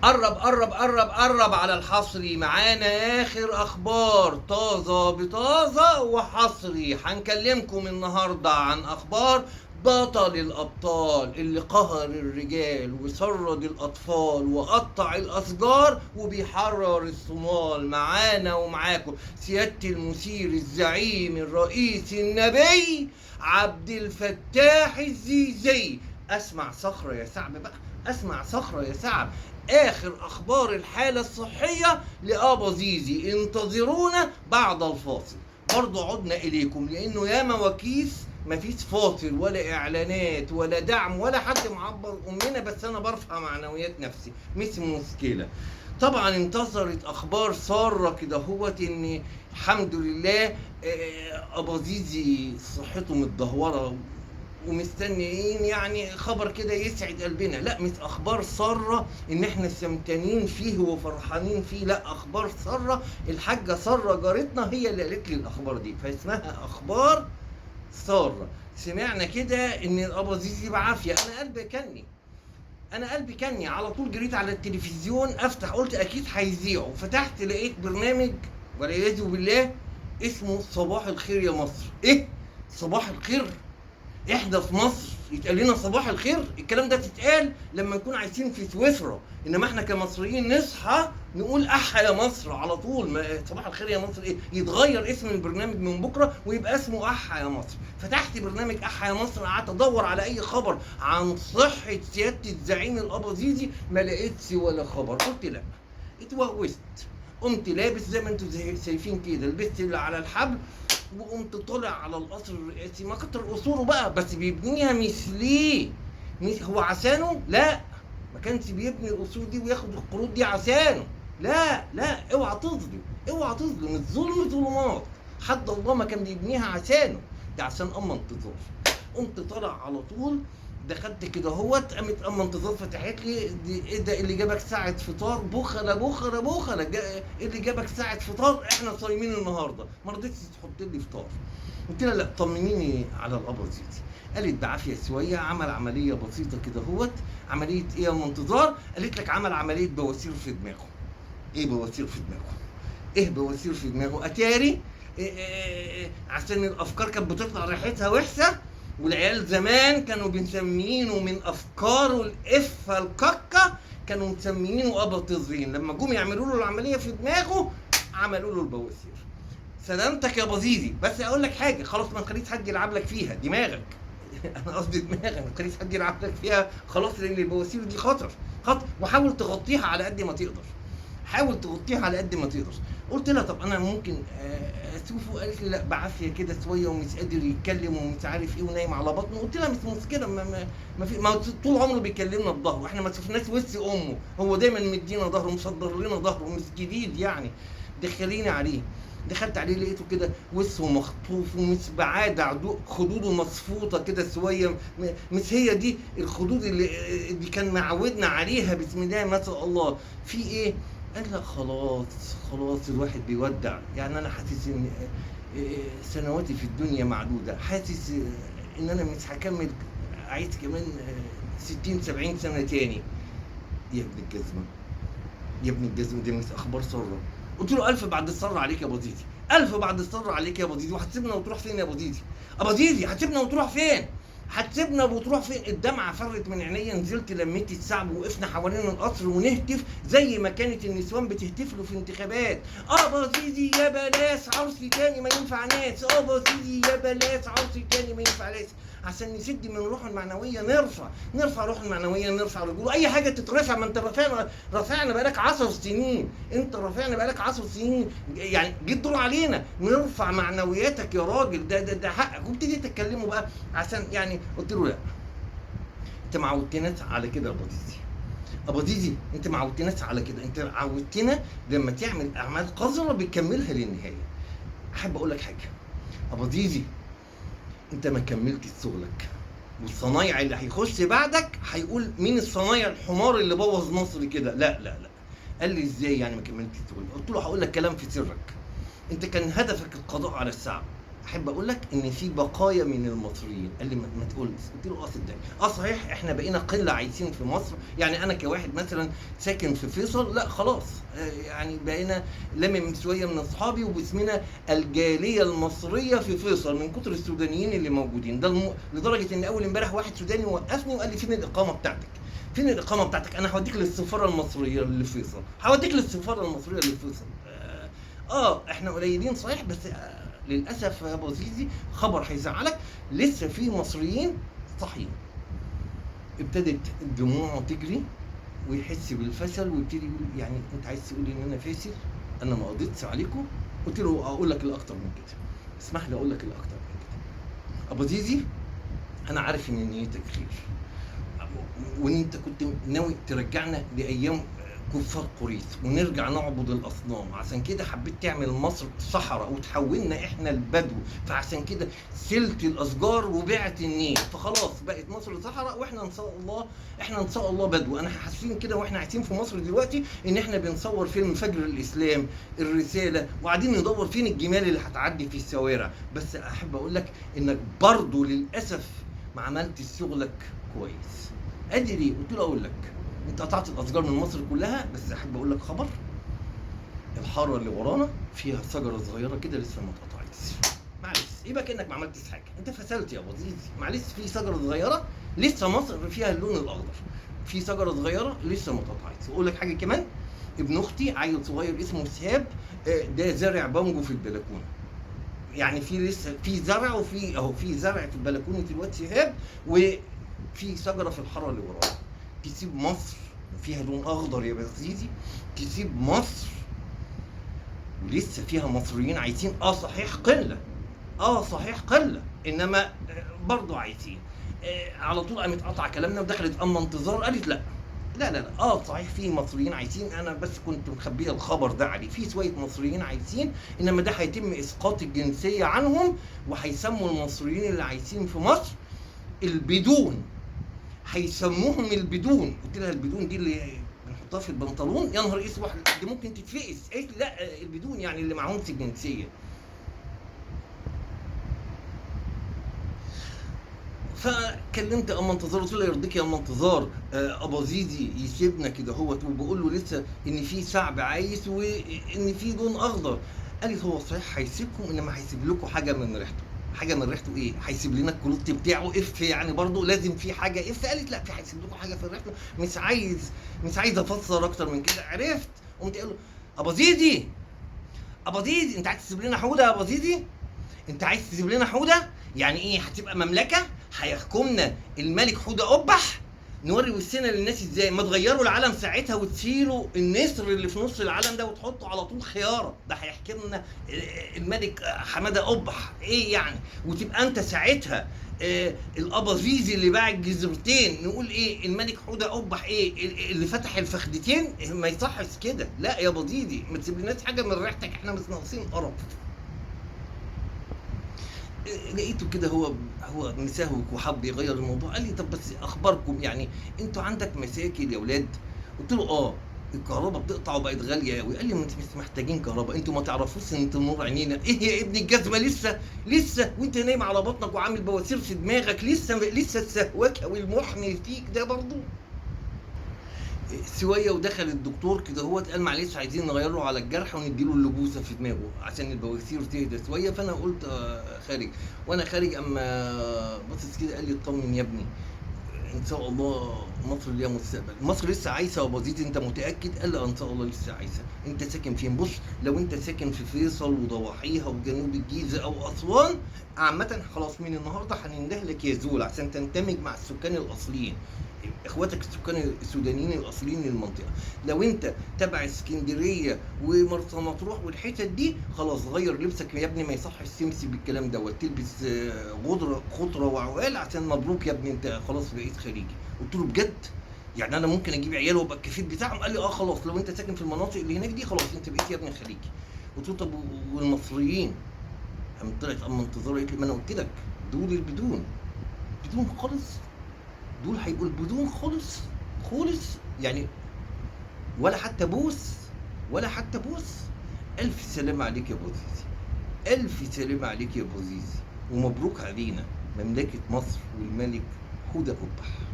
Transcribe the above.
قرب على الحصري. معانا اخر اخبار طازه بطازه وحصري. هنكلمكم النهارده عن اخبار بطل الابطال اللي قهر الرجال وسرد الاطفال وقطع الاشجار وبيحرر الصومال. معانا ومعاكم سياده المثير الزعيم الرئيس النبي عبد الفتاح الزيزي. اسمع صخره يا سعد بقى، اسمع صخره يا سعد. اخر اخبار الحاله الصحيه لابا زيزي، انتظرونا بعد الفاصل. برضو عدنا اليكم لانه ياما وكيس مفيش فاصل ولا اعلانات ولا دعم ولا حد معبر امنا، بس انا برفع معنويات نفسي مش مشكله. طبعا انتظرت اخبار ساره كده هوت ان الحمد لله ابا زيزي صحته متدهوره ومستنيين يعني خبر كده يسعد قلبنا. لا، مش اخبار ساره ان احنا سمتانين فيه وفرحانين فيه، لا، اخبار ساره. الحاجه ساره جارتنا هي اللي قالت لي الاخبار دي، فاسمها اخبار ساره. سمعنا كده ان الابا زيزي بعافيه. انا قلبي كني على طول جريت على التلفزيون افتح، قلت اكيد هيذيعوا. فتحت لقيت برنامج والعياذ بالله اسمه صباح الخير يا مصر. ايه صباح الخير؟ احنا في مصر يتقال لنا صباح الخير؟ الكلام ده تتقال لما نكون عايشين في سويسرا، انما احنا كمصريين نصحى نقول احا يا مصر على طول. ما صباح الخير يا مصر ايه؟ يتغير اسم البرنامج من بكره ويبقى اسمه احا يا مصر. فتحت برنامج احا يا مصر، قعدت ادور على اي خبر عن صحه سياده الزعيم الابا زيزي، ما لقيتش ولا خبر. قلت لا، اتوهوست. قمت لابس زي ما انتم شايفين كده، لبست اللي على الحبل وقمت طالع على القصر الرئاسي. ما كتر قصوره بقى، بس بيبنيها مش ليه؟ مش هو عشانه؟ لا، ما كانش بيبني القصور دي وياخد القروض دي عشانه. لا لا، اوعى تظلم، اوعى تظلم. الظلم ظلمات. حد الله ما كان بيبنيها عشانه، ده عشان اما انتظار. قمت طالع على طول، دخلت كده هوت، قامت اما انتظار فتحت لي ايه ده اللي جابك ساعه فطار؟ بخله بخله بخله، ايه اللي جابك ساعه فطار؟ احنا صايمين النهارده. ما رضيتش تحط لي فطار. قلت لها لا، طمنيني على الابا زيزي. قالت بعافيه شويه، عمل عمليه بسيطه كده هوت. عمليه ايه يا منتظار؟ قالت لك عمل عمليه بواسير في دماغه. ايه بواسير في دماغه؟ ايه بواسير في دماغه؟ اتاري عشان الافكار كانت بتطلع ريحتها وحشه، والعيال زمان كانوا بنسمينه من افكاره الافه الكاكا، كانوا مسمينه ابا تزرين. لما جم يعملوا له العمليه في دماغه عملوا له البواسير. سلامتك يا بزيزي. بس اقول لك حاجه، خلاص ما تخليش حد يلعب لك فيها دماغك. انا قصدي دماغك، ما تخليش حد يلعب لك فيها خلاص، لان البواسير دي خطر. وحاول تغطيها على قد ما تقدر، حاول تغطيها على قد ما تقدر. قلت لها طب انا ممكن اشوفه؟ قالت لي لا، بعافيه كده شويه ومش قادر يتكلم ومش عارف ايه ونايم على بطنه. قلت لها مش مشكله، ما طول عمره بيكلمنا بظهره، احنا ما شفناش وش امه، هو دايما مدينا ظهره، مصدر لنا ظهره، مش جديد يعني. دخليني عليه. دخلت عليه لقيته كده وشه مخطوف ومش بعاد، خدوده مصفوطه كده شويه، مش هي دي الخدود اللي كان معودنا عليها. بسم الله ما شاء الله. في ايه؟ قال لك خلاص الواحد بيودع. يعني انا حاسس ان سنواتي في الدنيا معدوده، حاسس ان انا مش هكمل اعيش كمان 60 70 سنه تاني. يا ابن الجزمه، يا ابن الجزمه، دي مش اخبار ساره. قلت له الف بعد السر عليك يا ابو زيزي، الف بعد السر عليك يا ابو زيزي. وهتسيبنا وتروح فين يا ابو زيزي؟ ابو زيزي هتسيبنا وتروح فين؟ هتسيبنا وتروح فين؟ الدمعه فرت من عينيا، نزلت لميت الشعب وقفنا حوالين القصر ونهتف زي ما كانت النسوان بتهتف له في انتخابات. ابو زيزي يا بلاش عرسي تاني ما ينفع ناس، ابو زيزي يا بلاش عرسي تاني ما ينفع ناس. عشان نسد من الروح المعنويه، نرفع روح المعنويه، نرفع رجوله، اي حاجه تترفع. ما انت رافعنا بقالك 10 سنين، انت رافعنا بقالك 10 سنين، يعني جيت دور علينا نرفع معنوياتك يا راجل، ده حقك. وابتديت اتكلموا بقى عشان يعني. قلت له لا، انت ما عودتناش على كده يا ابو زيزي. ابو زيزي انت ما عودتناش على كده، انت عودتنا لما تعمل اعمال قذره بتكملها للنهايه. احب اقول لك حاجه ابو زيزي، انت ما كملتش شغلك، والصنايع اللي هيخش بعدك هيقول مين الصنايع الحمار اللي بوظ مصر كده. لا لا لا. قال لي ازاي يعني ما كملتش شغلك؟ قلت له هقول لك كلام في سرك. انت كان هدفك القضاء على الشعب، احب اقول لك ان في بقايا من المصريين. قال لي ما تقولش. قلت له صدقني صحيح احنا بقينا قله عايشين في مصر. يعني انا كواحد مثلا ساكن في فيصل، لا خلاص يعني بقينا لمم شويه من اصحابي وباسمنا الجاليه المصريه في فيصل من كتر السودانيين اللي موجودين. ده لدرجه ان اول امبارح واحد سوداني وقفني وقال لي فين الاقامه بتاعتك؟ فين الاقامه بتاعتك؟ انا هوديك للسفاره المصريه اللي في فيصل، هوديك للسفاره المصريه اللي في فيصل. احنا قليلين صحيح، بس للاسف يا ابو زيزي خبر هيزعلك، لسه في مصريين صحيين ابتدت دموعه تجري ويحس بالفشل ويبتدي يقول يعني انت عايز تقول ان انا فاشل؟ انا ما قضيتش عليكم؟ قلت له اقول لك الاكتر من كده، اسمح لي اقول لك الاكتر من كده. ابو زيزي انا عارف ان نيتك خير، وان انت كنت ناوي ترجعنا لايام كفار قريش ونرجع نعبد الاصنام، عشان كده حبيت تعمل مصر صحراء وتحولنا احنا البدو، فعشان كده سلت الاشجار وبعت النيل، فخلاص بقت مصر صحراء واحنا ان شاء الله بدو. انا حاسين كده واحنا عايشين في مصر دلوقتي ان احنا بنصور فيلم فجر الاسلام، الرساله، وقاعدين ندور فين الجمال اللي هتعدي في الشوارع. بس احب اقول لك انك برضه للاسف ما عملتش شغلك كويس. ادي ليه؟ قلت له اقول لك انت قطعت الاشجار من مصر كلها، بس احب اقول لك خبر، الحاره اللي ورانا فيها شجره صغيره كده لسه ما اتقطعتش. معلش يبقى كانك ما عملتش حاجه، انت فشلت يا ابو زيزي. معلش في شجره صغيره لسه مصر فيها اللون الاخضر، في شجره صغيره لسه ما اتقطعتش. واقول لك حاجه كمان، ابن اختي عيل صغير اسمه سهاب، ده زارع بانجو في البلكونه. يعني في لسه في زرع، وفي اهو في زرع في البلكونه دلوقتي سهاب، وفي شجره في الحاره اللي ورانا. تسيب مصر فيها لون اخضر يا بزيزي، تسيب مصر ولسه فيها مصريين عايزين صحيح قله، صحيح قله، انما برضه عايزين. على طول قامت قاطعه كلامنا ودخلت اما انتظار قالت لا لا لا لا، صحيح في مصريين عايزين، انا بس كنت مخبيه الخبر ده عليه، في شويه مصريين عايزين، انما ده هيتم اسقاط الجنسيه عنهم وهيسموا المصريين اللي عايزين في مصر البدون، هيسموهم البدون. قلت لها البدون دي اللي بنحطها في البنطلون؟ يا نهار اسود، دي ممكن تتفقس. قالت لي لا البدون يعني اللي معهمش الجنسيه. فكلمت اما انتظار، قلت له يرضيك يا اما انتظار ابو زيزي يسيبنا كده هوت، وبقول له لسه ان في شعب عايز وان في لون اخضر. قالت هو صحيح هيسيبكم، انما هيسيب لكم حاجه من ريحته. حاجه من ريحته ايه؟ هيسيب لنا الكلوت بتاعه اف، يعني برضه لازم في حاجه اف. قالت لا، في هيسيب لكم حاجه في ريحته. مش عايز افسر اكتر من كده. عرفت؟ قمت قال له ابو زيزي، ابو زيزي انت عايز تسيب لنا حوده يا ابو زيزي؟ انت عايز تسيب لنا حوده؟ يعني ايه هتبقى مملكه هيحكمنا الملك حوده قبح؟ نوري وشنا للناس ازاي؟ ما تغيروا العلم ساعتها وتشيلوا النسر اللي في نص العلم ده وتحطوا على طول خياره، ده هيحكمنا الملك حماده قبح ايه يعني؟ وتبقى انت ساعتها الابازيزي اللي باع الجزرتين، نقول ايه الملك حوده قبح ايه اللي فتح الفخدتين؟ ما يصحش كده. لا يا بزيدي ما تسيبلناش حاجه من ريحتك، احنا مش ناقصين قرف. لقيته كده هو مساهوك وحب يغير الموضوع. قال لي طب بس اخباركم يعني، انتوا عندك مشاكل يا ولاد؟ قلت له الكهرباء بتقطع وبقت غاليه قوي. قال لي ما انتوا مش محتاجين كهرباء، انتوا ما تعرفوش ان انتوا نور عينينا. ايه يا ابن الجزمه، لسه وانت نايم على بطنك وعامل بواسير في دماغك، لسه السهوكه والمحن فيك ده برضه شويه. ودخل الدكتور كده قال معلش عايزين نغيره على الجرح ونديله اللبوسه في دماغه عشان البواسير تهدى شويه. فانا قلت خارج. وانا خارج اما بصيت كده قال لي اطمن يا ابني، ان شاء الله مصر ليها مستقبل. مصر لسه عايشه يا بزيد، انت متاكد؟ قال لي ان شاء الله لسه عايشه. انت ساكن فين؟ بص لو انت ساكن في فيصل وضواحيها وجنوب الجيزه او اسوان عامه، خلاص من النهارده هننده لك يا زول عشان تندمج مع السكان الاصليين، اخواتك السكان السودانيين الاصليين للمنطقه. لو انت تبع اسكندريه ومرسى مطروح والحتت دي، خلاص غير لبسك يا ابني، ما يصحش تمشي بالكلام دوت، تلبس خضره وعوال عشان مبروك يا ابني انت خلاص بقيت خليجي. قلت له بجد؟ يعني انا ممكن اجيب عيال وابقى الكفيل بتاعهم؟ قال لي خلاص لو انت ساكن في المناطق اللي هناك دي خلاص انت بقيت يا ابني خليجي. قلت له طب والمصريين؟ قامت طلعت اما انتظار قالت لي ما انا قلت لك دول البدون خالص، دول هيبقوا البدون خالص يعني، ولا حتى بوس. الف سلام عليك يا ابو زيزي. ألف سلام عليك يا بوزيزي، ومبروك علينا مملكة مصر والملك حودة قبح.